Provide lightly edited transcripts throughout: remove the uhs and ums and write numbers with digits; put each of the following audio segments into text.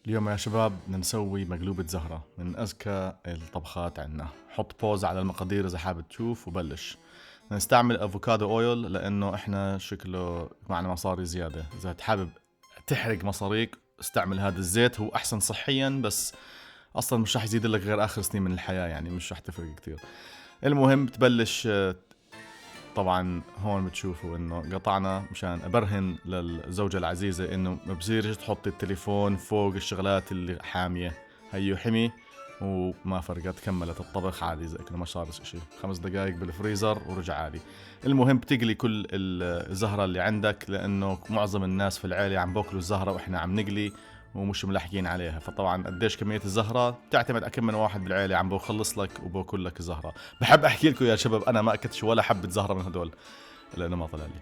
اليوم يا شباب بدنا نسوي مقلوبة زهرة من أذكى الطبخات عنا. حط بوز على المقادير إذا حابب تشوف وبلش. بدنا نستعمل أفوكادو أويل لأنه إحنا شكله معنا مصاري زيادة. إذا تحابب تحرق مصاريك استعمل هذا الزيت، هو أحسن صحيا بس أصلا مش رح يزيد لك غير آخر سنين من الحياة، يعني مش رح تفرق كتير. المهم تبلش. طبعا هون بتشوفوا انه قطعنا مشان ابرهن للزوجة العزيزة انه ما بصيرش تحط التليفون فوق الشغلات اللي حامية. هيو حمي وما فرقت، كملت الطبخ عادي زي كأنه ما صار اشي. 5 دقايق بالفريزر ورجع عادي. المهم بتقلي كل الزهرة اللي عندك، لانه معظم الناس في العيلة عم باكلوا الزهرة واحنا عم نقلي ومش ملحقين عليها. فطبعا قديش كمية الزهرة بتعتمد أكم من واحد بالعيلة عم بخلص لك وباكل لك الزهرة. بحب أحكي لكم يا شباب أنا ما أكلتش ولا حبة زهرة من هدول لأنه ما طلع لي.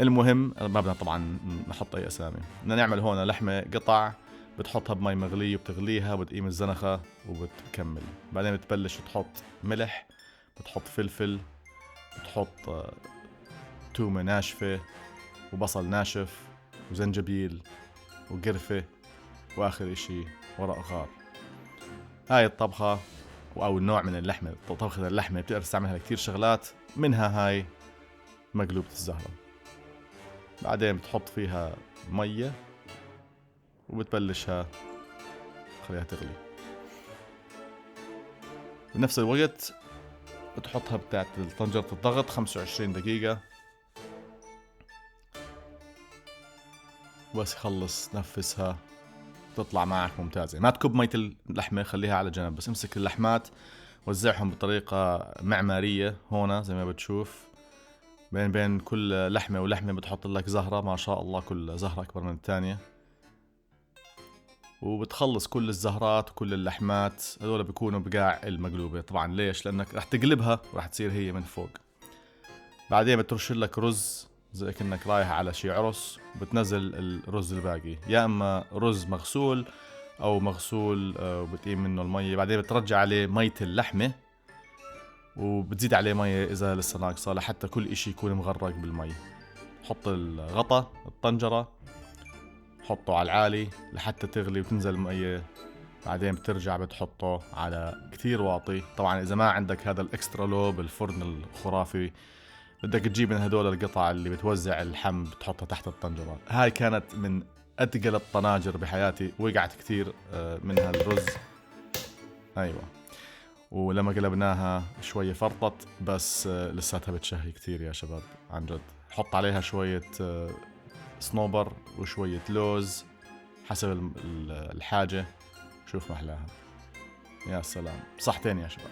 المهم ما بدنا طبعا نحط أي أسامي. بدنا نعمل هون لحمة قطع، بتحطها بمي مغلية وبتغليها وبتقيم الزنخة وبتكمل. بعدين بتبلش تحط ملح، بتحط فلفل، بتحط تومة ناشفة وبصل ناشف وزنجبيل وقرفة، واخر اشي ورق غار. هاي الطبخة او النوع من اللحمة، طبخة اللحمة بتقدر تستعملها لكتير شغلات، منها هاي مقلوبة الزهرة. بعدين بتحط فيها مية وبتبلشها خليها تغلي. بنفس الوقت بتحطها بتاعت طنجرة الضغط 25 دقيقة، بس يخلص نفسها تطلع معك ممتازة. ما تكب مية اللحمة، خليها على جنب، بس امسك اللحمات وزعهم بطريقة معمارية. هنا زي ما بتشوف بين كل لحمة ولحمة بتحط لك زهرة، ما شاء الله كل زهرة أكبر من الثانية. وبتخلص كل الزهرات وكل اللحمات هذول بيكونوا بقاع المقلوبة. طبعا ليش؟ لأنك رح تقلبها ورح تصير هي من فوق. بعدين بترش لك رز زي كأنك رايح على شي عرس، وبتنزل الرز الباقي، يا أما رز مغسول أو مغسول وبتقيم منه المية. بعدين بترجع عليه مية اللحمة وبتزيد عليه مية إذا لسه ناقصة لحتى كل إشي يكون مغرق بالمي. حط الغطا الطنجرة، حطه على العالي لحتى تغلي وتنزل المية. بعدين بترجع بتحطه على كتير واطي. طبعا إذا ما عندك هذا الإكسترا لو بالفرن الخرافي، بدك تجيب من هدول القطع اللي بتوزع اللحم بتحطها تحت الطنجرة. هاي كانت من أثقل الطناجر بحياتي، وقعت كتير منها الرز. أيوة. ولما قلبناها شوية فرطت، بس لساتها بتشهي كتير يا شباب عن جد. حط عليها شوية صنوبر وشوية لوز حسب الحاجة. شوف محلاها، يا سلام. صحتين يا شباب.